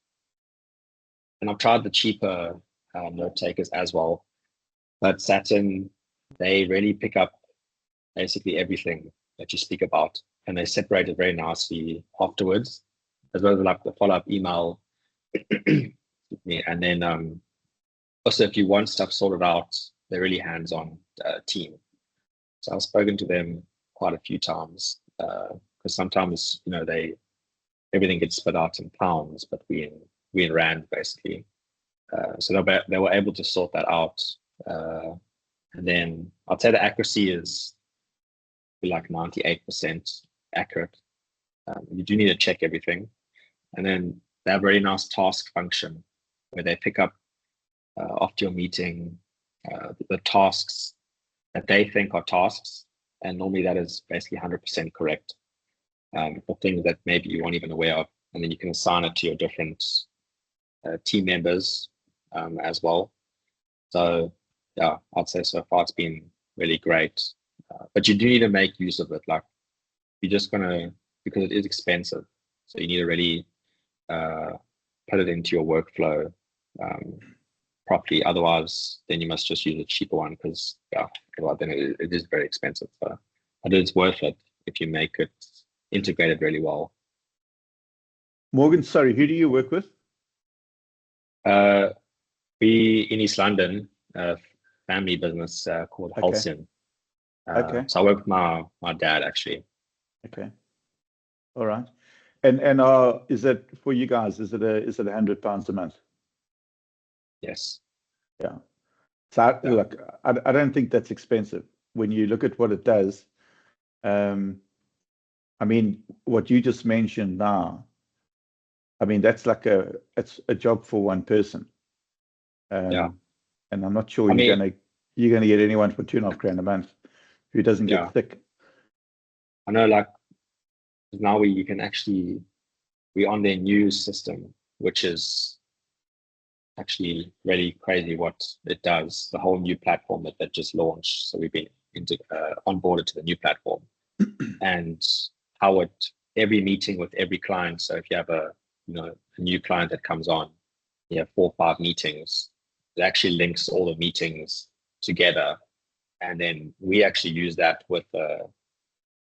Speaker 11: and I've tried the cheaper note takers as well. But Saturn, they really pick up basically everything that you speak about, and they separate it very nicely afterwards, as well as like the follow-up email. And then also, if you want stuff sorted out, they're really hands-on team. So I've spoken to them quite a few times because sometimes everything gets split out in pounds, but we in rand basically. So they were able to sort that out. And then I'd say the accuracy is be like 98% accurate. You do need to check everything. And then they have a very nice task function where they pick up after your meeting the tasks that they think are tasks. And normally that is basically 100% correct for things that maybe you weren't even aware of. And then you can assign it to your different team members as well. So yeah, I'd say so far it's been really great. But you do need to make use of it. Like you're just gonna, because it is expensive. So you need to really put it into your workflow properly. Otherwise, then you must just use a cheaper one because yeah, well, then it is very expensive. So but it's worth it if you make it integrated really well.
Speaker 2: Morgan, sorry, who do you work with?
Speaker 11: We in East London, family business called Halcyon.
Speaker 2: Okay.
Speaker 11: So I work with my dad actually.
Speaker 2: Okay. All right. And is it for you guys? Is it £100 a month?
Speaker 11: Yes.
Speaker 2: Yeah. So look, I don't think that's expensive when you look at what it does. I mean, what you just mentioned now, I mean, that's like it's a job for one person.
Speaker 11: Yeah.
Speaker 2: And I'm not sure you're gonna get anyone for £2.5 a month who doesn't get thick.
Speaker 11: I know, like now we're on their new system, which is actually really crazy what it does. The whole new platform that just launched. So we've been onboarded to the new platform, and how every meeting with every client. So if you have a new client that comes on, you have 4 or 5 meetings. It actually links all the meetings together, and then we actually use that with a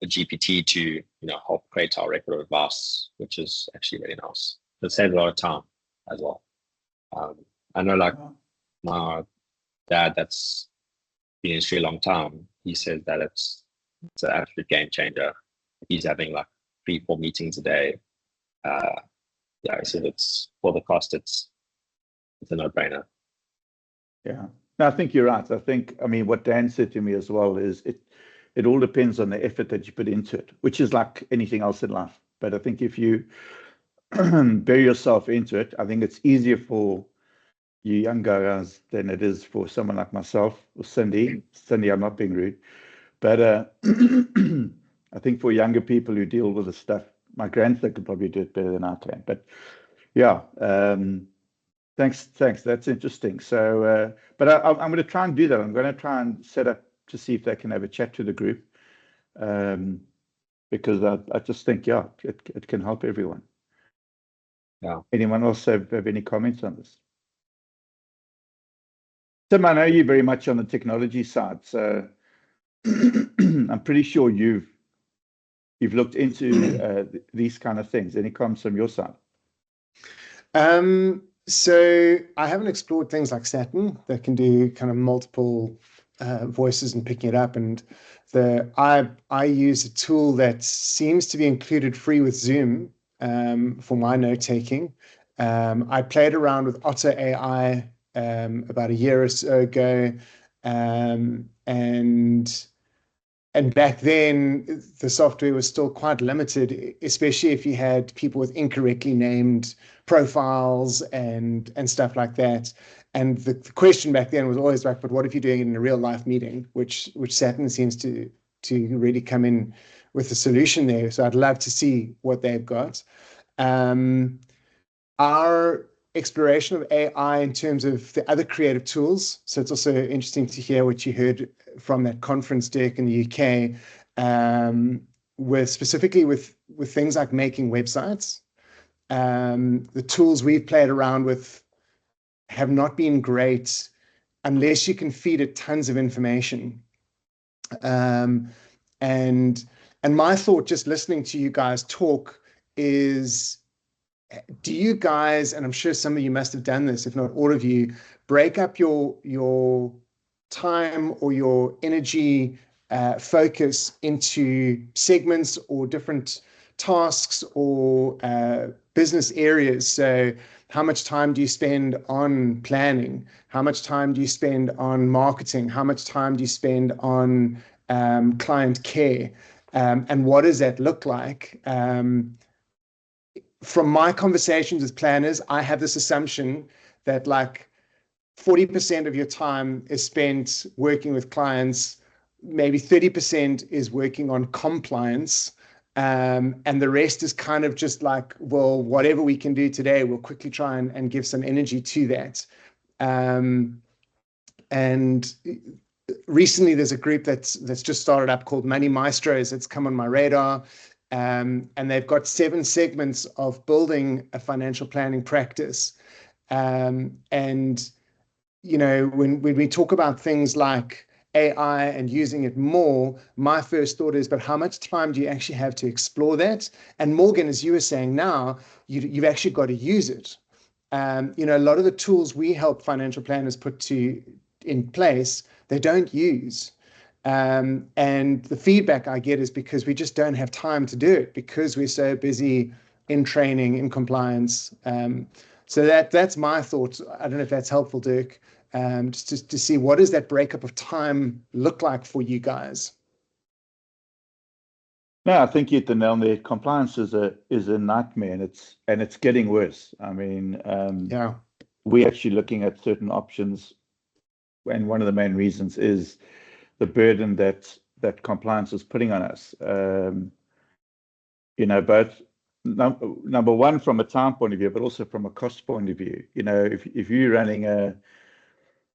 Speaker 11: GPT to help create our record of advice, which is actually really nice. It saves a lot of time as well. I know, like my dad, that's been in the industry a long time. He says that it's an absolute game changer. He's having like 3-4 meetings a day. Yeah, he said it's for the cost. It's a no-brainer.
Speaker 2: Yeah, no, I think you're right. I mean, what Dan said to me as well is it all depends on the effort that you put into it, which is like anything else in life. But I think if you bury yourself into it, I think it's easier for you young guys than it is for someone like myself or Cindy. Cindy, I'm not being rude, but I think for younger people who deal with the stuff, my grandson could probably do it better than I can. But yeah, thanks. That's interesting. So, but I'm going to try and do that. I'm going to try and set up to see if they can have a chat to the group, because I just think, yeah, it can help everyone.
Speaker 11: Yeah.
Speaker 2: Anyone else have any comments on this? Tim, I know you're very much on the technology side, so I'm pretty sure you've looked into these kind of things. Any comments from your side?
Speaker 12: So I haven't explored things like Saturn that can do kind of multiple voices and picking it up. And I use a tool that seems to be included free with Zoom for my note taking. I played around with Otto AI about a year or so ago, and back then, the software was still quite limited, especially if you had people with incorrectly named profiles and stuff like that. And the question back then was always like, but what if you're doing it in a real life meeting, which Saturn seems to really come in with a solution there. So I'd love to see what they've got. Our exploration of AI in terms of the other creative tools. So it's also interesting to hear what you heard from that conference deck in the UK, specifically with things like making websites. The tools we've played around with have not been great unless you can feed it tons of information. And my thought, just listening to you guys talk, is, do you guys, and I'm sure some of you must have done this, if not all of you, break up your time or your energy focus into segments or different tasks or business areas? So how much time do you spend on planning? How much time do you spend on marketing? How much time do you spend on client care. And what does that look like? From my conversations with planners, I have this assumption that like 40% of your time is spent working with clients, maybe 30% is working on compliance, and the rest is kind of just like, well, whatever we can do today, we'll quickly try and give some energy to that. And recently there's a group that's just started up called Money Maestros. It's come on my radar. And they've got 7 segments of building a financial planning practice. And, you know, when we talk about things like AI and using it more, my first thought is, but how much time do you actually have to explore that? And Morgan, as you were saying now, you've actually got to use it. You know, a lot of the tools we help financial planners put in place, they don't use. And the feedback I get is because we just don't have time to do it because we're so busy in training, in compliance. So that's my thoughts. I don't know if that's helpful, Dirk, just to see what does that breakup of time look like for you guys?
Speaker 2: No, I think you hit the nail on the head. Compliance is a nightmare, and it's getting worse. I mean,
Speaker 12: yeah,
Speaker 2: we're actually looking at certain options, and one of the main reasons is the burden that compliance is putting on us. You know, both number one from a time point of view, but also from a cost point of view. You know, if you're running a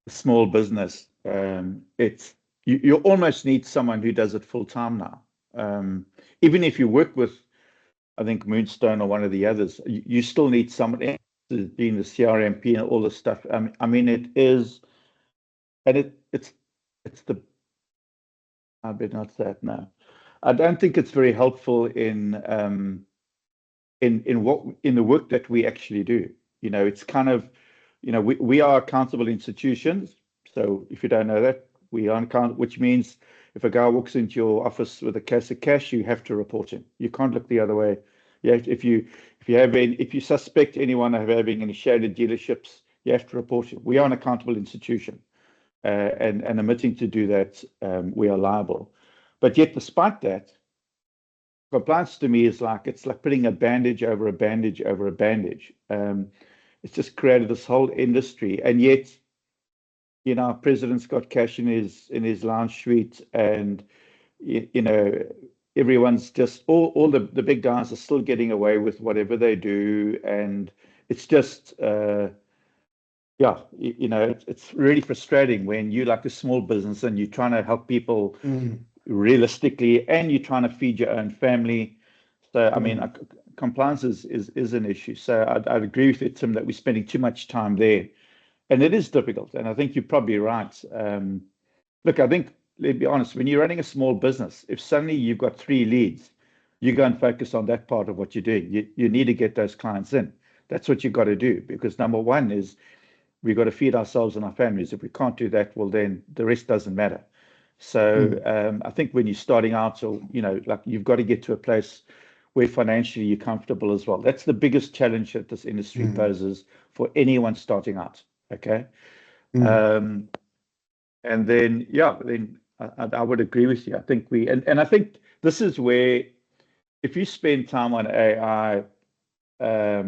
Speaker 2: small business, you almost need someone who does it full time now. Even if you work with, I think, Moonstone or one of the others, you still need someone else doing the CRMP and all this stuff. I mean, it is, and it's the, I better not say it now. I don't think it's very helpful in the work that we actually do. You know, it's kind of, you know, we are accountable institutions. So if you don't know that, we are accountable, which means if a guy walks into your office with a case of cash, you have to report him. You can't look the other way. You have to, if you suspect anyone of having any shaded dealerships, you have to report him. We are an accountable institution, and admitting to do that, we are liable. But yet, despite that, compliance to me is like, it's like putting a bandage over a bandage over a bandage. It's just created this whole industry, and yet, you know, our president's got cash in his lounge suite, and you know, everyone's just all the big guys are still getting away with whatever they do, and it's just yeah, you know, it's really frustrating when you're like a small business and you're trying to help people realistically, and you're trying to feed your own family. So I mean, compliance is an issue. So I'd agree with you, Tim, that we're spending too much time there, and it is difficult. And I think you're probably right. Look, I think, let's be honest, when you're running a small business, if suddenly you've got 3 leads, you go and focus on that part of what you're doing. You need to get those clients in. That's what you've got to do, because number one is we've got to feed ourselves and our families. If we can't do that, well, then the rest doesn't matter. So I think when you're starting out, or, you know, like, you've got to get to a place where financially you're comfortable as well. That's the biggest challenge that this industry poses for anyone starting out. Okay. And then, yeah, then I would agree with you. I think and I think this is where, if you spend time on AI, I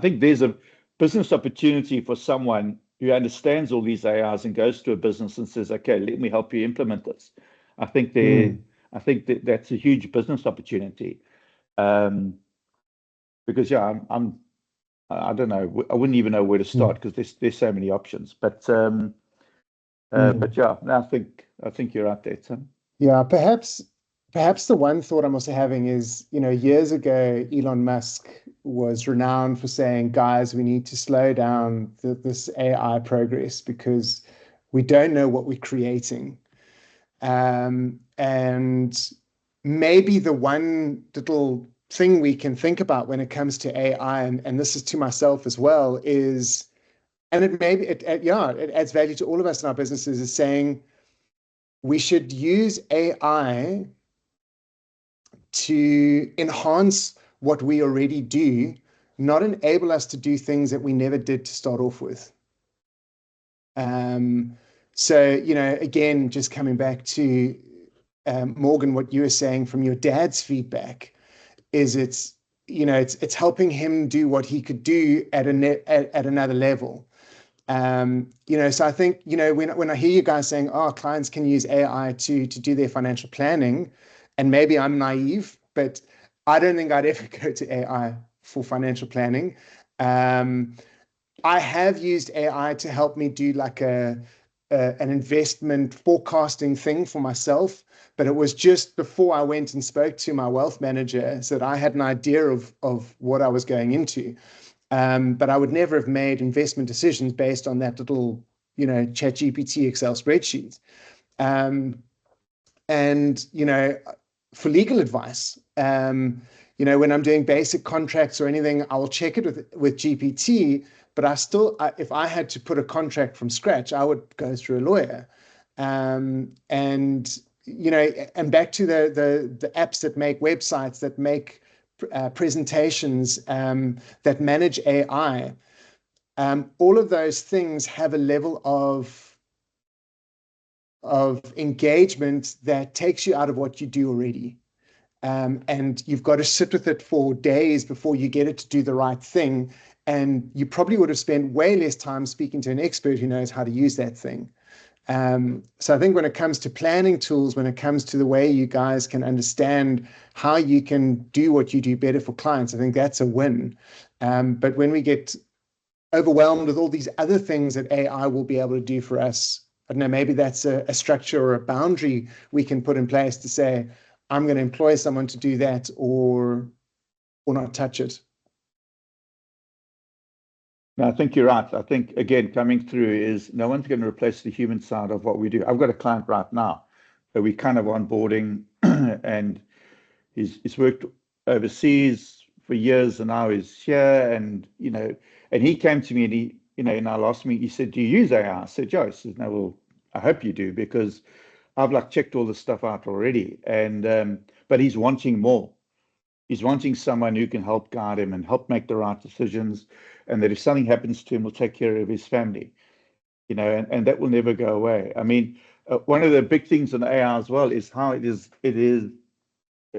Speaker 2: think there's a business opportunity for someone who understands all these AIs and goes to a business and says, okay, let me help you implement this. I think that's a huge business opportunity. Because yeah, I don't know, I wouldn't even know where to start, because there's so many options. But yeah, I think you're right there, Tim.
Speaker 12: Yeah, perhaps the one thought I'm also having is, you know, years ago, Elon Musk was renowned for saying, guys, we need to slow down this AI progress because we don't know what we're creating. And maybe the one little thing we can think about when it comes to AI, and this is to myself as well, is, and it adds value to all of us in our businesses, is saying we should use AI to enhance what we already do, not enable us to do things that we never did to start off with. So, you know, again, just coming back to Morgan, what you were saying from your dad's feedback is it's helping him do what he could do at another level. You know, so I think, you know, when I hear you guys saying, oh, clients can use AI to do their financial planning, and maybe I'm naive, but I don't think I'd ever go to AI for financial planning. I have used AI to help me do like an investment forecasting thing for myself, but it was just before I went and spoke to my wealth manager so that I had an idea of what I was going into. But I would never have made investment decisions based on that little, you know, ChatGPT Excel spreadsheet. And, you know, for legal advice, you know, when I'm doing basic contracts or anything, I will check it with GPT, but if I had to put a contract from scratch, I would go through a lawyer. And, you know, and back to the apps that make websites, that make presentations, that manage AI, all of those things have a level of engagement that takes you out of what you do already. And you've got to sit with it for days before you get it to do the right thing. And you probably would have spent way less time speaking to an expert who knows how to use that thing. So I think when it comes to planning tools, when it comes to the way you guys can understand how you can do what you do better for clients, I think that's a win. But when we get overwhelmed with all these other things that AI will be able to do for us, I don't know, maybe that's a structure or a boundary we can put in place to say, I'm going to employ someone to do that or not touch it.
Speaker 2: No, I think you're right. I think, again, coming through is no one's going to replace the human side of what we do. I've got a client right now that we kind of onboarding and he's worked overseas for years and now he's here and, you know, and he came to me and he, you know, in our last meeting, he said, do you use AI? I said, yeah. He says, no, well, I hope you do because I've like checked all this stuff out already. And, but he's wanting more. He's wanting someone who can help guide him and help make the right decisions, and that if something happens to him, will take care of his family, you know, and that will never go away. I mean, one of the big things in AI as well is how it is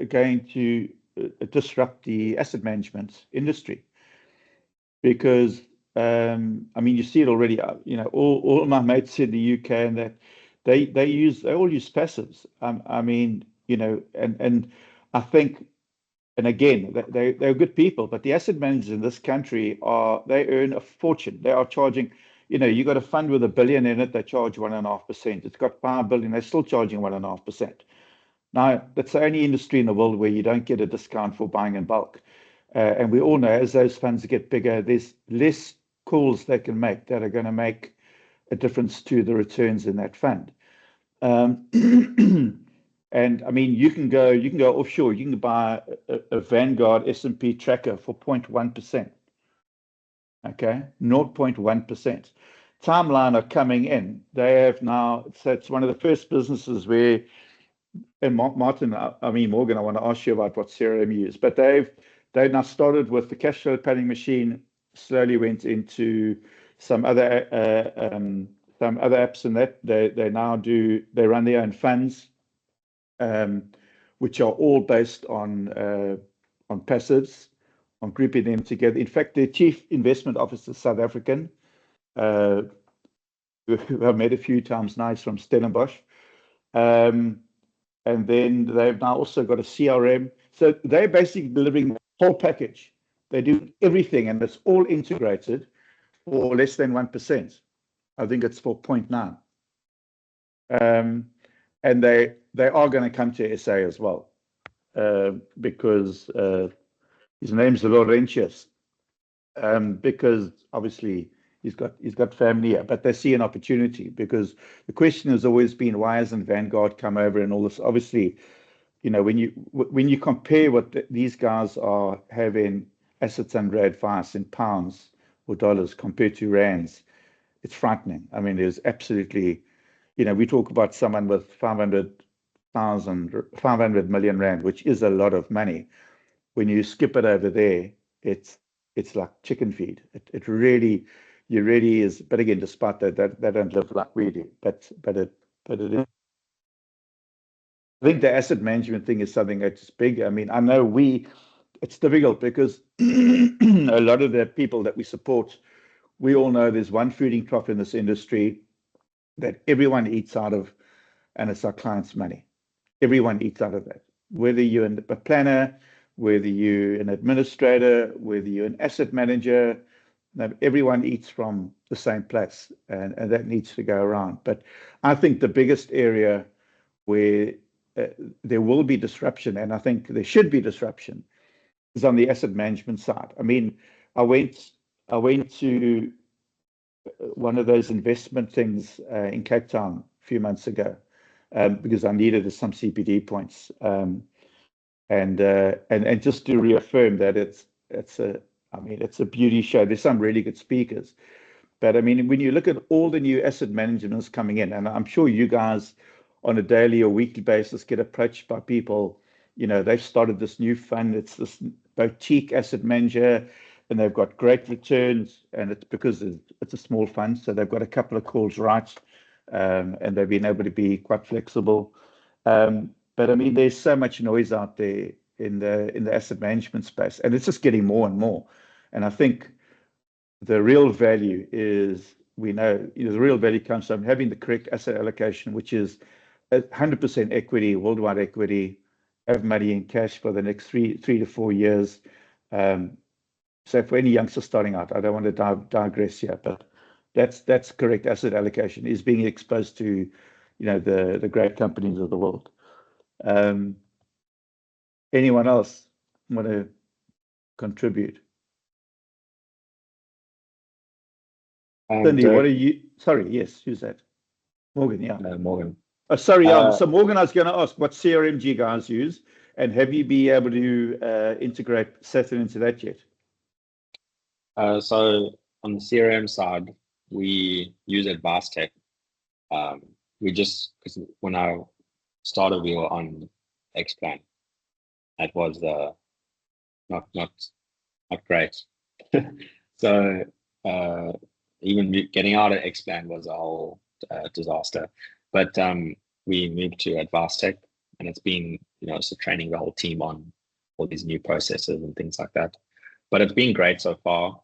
Speaker 2: going to disrupt the asset management industry, because I mean, you see it already. You know, all my mates in the UK and that they all use passives. I mean, you know, and I think. And again, they're good people, but the asset managers in this country they earn a fortune. They are charging, you know, you got a fund with $1 billion in it, they charge 1.5%. It's got $5 billion, they're still charging 1.5%. Now, that's the only industry in the world where you don't get a discount for buying in bulk. And we all know as those funds get bigger, there's less calls they can make that are going to make a difference to the returns in that fund. And I mean, you can go offshore. You can buy a Vanguard S&P tracker for 0.1%. Okay, 0.1%. Timeline are coming in. They have now. So it's one of the first businesses where. And Martin, I mean Morgan, I want to ask you about what CRM you use, but they've now started with the cash flow planning machine. Slowly went into some other apps, and that they run their own funds. Which are all based on passives, on grouping them together. In fact, their chief investment officer, South African, who I've met a few times now, is from Stellenbosch. And then they've now also got a CRM. So they're basically delivering the whole package. They do everything, and it's all integrated for less than 1%. I think it's for 0.9. And they are going to come to SA as well, because his name's Laurentius, because obviously he's got family here, but they see an opportunity, because the question has always been, why hasn't Vanguard come over and all this? Obviously, you know, when you compare what these guys are having assets under advice in pounds or dollars compared to rands, it's frightening. I mean, there's absolutely, you know, we talk about someone with 500 million rand, which is a lot of money. When you skip it over there, it's like chicken feed. It really, you really is. But again, despite that, they don't live like we do. But it is. I think the asset management thing is something that's big. I mean, I know it's difficult because a lot of the people that we support, we all know there's one feeding trough in this industry that everyone eats out of, and it's our clients' money. Everyone eats out of that. Whether you're a planner, whether you're an administrator, whether you're an asset manager, everyone eats from the same place, and that needs to go around. But I think the biggest area where there will be disruption, and I think there should be disruption, is on the asset management side. I mean, I went to one of those investment things in Cape Town a few months ago because I needed some CPD points, and just to reaffirm that it's a beauty show. There's some really good speakers, but I mean, when you look at all the new asset managers coming in, and I'm sure you guys on a daily or weekly basis get approached by people, they've started this new fund. It's this boutique asset manager, and they've got great returns, and it's because it's a small fund, so they've got a couple of calls right, and they've been able to be quite flexible. But I mean, there's so much noise out there in the asset management space, and it's just getting more and more. And I think the real value is, the real value comes from having the correct asset allocation, which is 100% equity, worldwide equity, have money in cash for the next three to 4 years. So for any youngster starting out, I don't want to digress here, but that's correct asset allocation, is being exposed to, the great companies of the world. Anyone else want to contribute? Cindy, what are you? Sorry, yes, who's that? Morgan, yeah.
Speaker 11: Morgan.
Speaker 2: Oh, sorry, so Morgan, I was going to ask, what CRM do you guys use, and have you been able to integrate Saturn into that yet?
Speaker 11: So on the CRM side, we use Advanced Tech. Because when I started, we were on Xplan. That was not great. So even getting out of Xplan was a whole disaster. But we moved to Advanced Tech, and it's been, so training the whole team on all these new processes and things like that. But it's been great so far.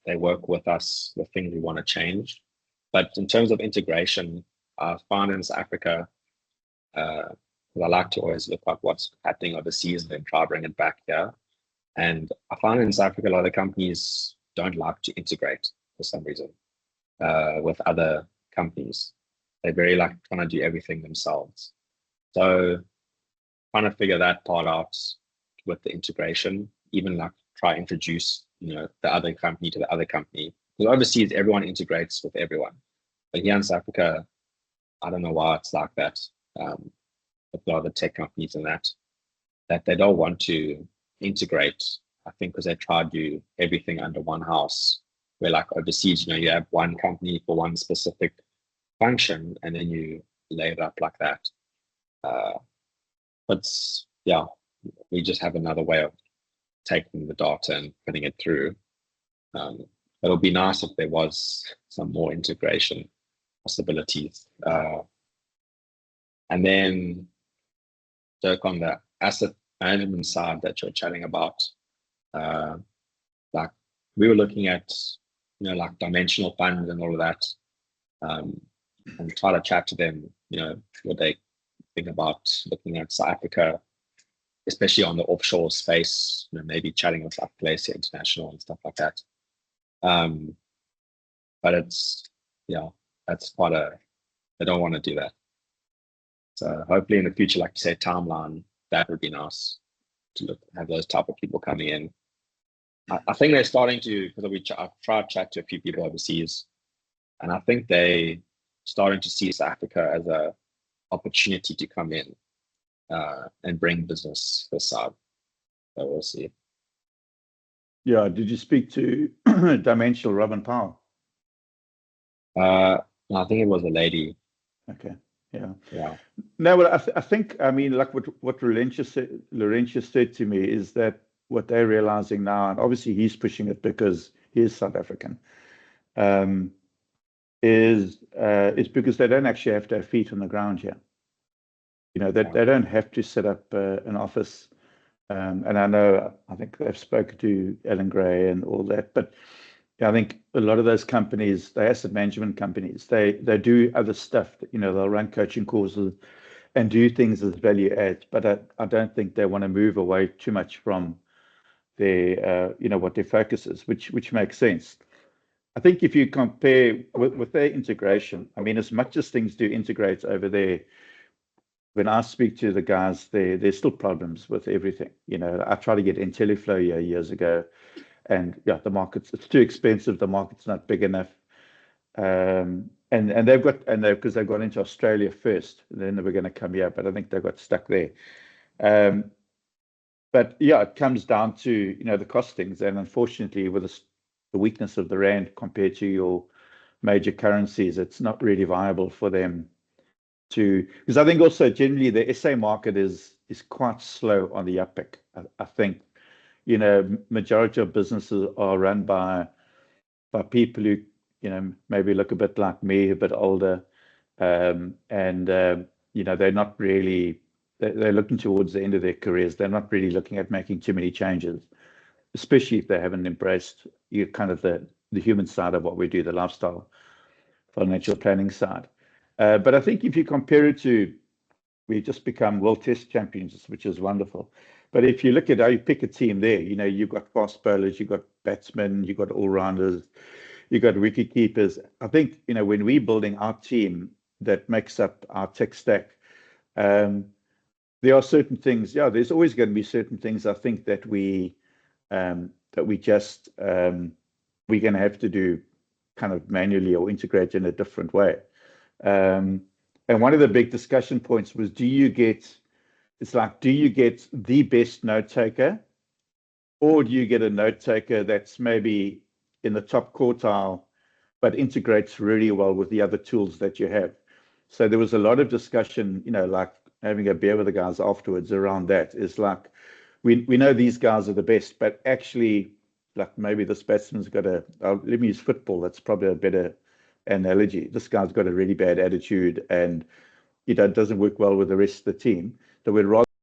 Speaker 11: They work with us with things we want to change. But in terms of integration, Finance Africa, I like to always look at what's happening overseas and then try to bring it back here. And I find in South Africa, a lot of companies don't like to integrate for some reason with other companies. They very like trying to do everything themselves. So trying to figure that part out with the integration, even like try introduce, the other company to the other company. Because overseas, everyone integrates with everyone. But here in South Africa, I don't know why it's like that. With a lot of the tech companies and that they don't want to integrate. I think because they try to do everything under one house. Where like overseas, you have one company for one specific function, and then you lay it up like that. But yeah, we just have another way of taking the data and putting it through. It'll be nice if there was some more integration possibilities. And then, Dirk, on the asset management side that you're chatting about, like we were looking at, like dimensional funds and all of that, and try to chat to them, what they think about looking at South Africa, especially on the offshore space, maybe chatting with like Glacier International and stuff like that. But it's, that's quite they don't want to do that. So hopefully in the future, like you say, timeline, that would be nice to have those type of people coming in. I think they're starting to, because I've tried to chat to a few people overseas, and I think they starting to see South Africa as a opportunity to come in and bring business this side. So we'll see.
Speaker 2: Yeah, did you speak to Dimensional Robin Powell?
Speaker 11: No, I think it was a lady.
Speaker 2: Okay. Yeah.
Speaker 11: Yeah.
Speaker 2: No, well, I think, I mean, like what Laurentia said to me is that what they're realizing now, and obviously he's pushing it because he is South African, is because they don't actually have to have feet on the ground here. You know, they don't have to set up an office. And I think they've spoken to Ellen Gray and all that, but I think a lot of those companies, the asset management companies, they do other stuff. You know, they'll run coaching courses and do things as value add, but I don't think they want to move away too much from their, you know, what their focus is, which makes sense. I think if you compare with their integration, I mean, as much as things do integrate over there, when I speak to the guys, there's still problems with everything. You know, I tried to get IntelliFlow here years ago, and yeah, it's too expensive. The market's not big enough. And because they've gone into Australia first, then they were going to come here, but I think they got stuck there. But yeah, it comes down to, you know, the costings, and unfortunately, with the weakness of the rand compared to your major currencies, it's not really viable for them to. Because I think also generally the SA market is quite slow on the uppick. I think, you know, majority of businesses are run by people who, you know, maybe look a bit like me, a bit older, you know, they're not really, they're looking towards the end of their careers. They're not really looking at making too many changes, especially if they haven't embraced kind of the human side of what we do, the lifestyle financial planning side. But I think if you compare it to, we just become world test champions, which is wonderful. But if you look at how you pick a team there, you know, you've got fast bowlers, you've got batsmen, you've got all-rounders, you've got wicket keepers. I think, you know, when we're building our team that makes up our tech stack, there are certain things, yeah, there's always going to be certain things I think that we're going to have to do kind of manually or integrate in a different way. And one of the big discussion points was, do you get the best note taker, or do you get a note taker that's maybe in the top quartile, but integrates really well with the other tools that you have? So there was a lot of discussion, you know, like having a beer with the guys afterwards around that. Is like, we know these guys are the best, but actually, like maybe this batsman's got let me use football, that's probably a better analogy. This guy's got a really bad attitude and, you know, it doesn't work well with the rest of the team. So we'd rather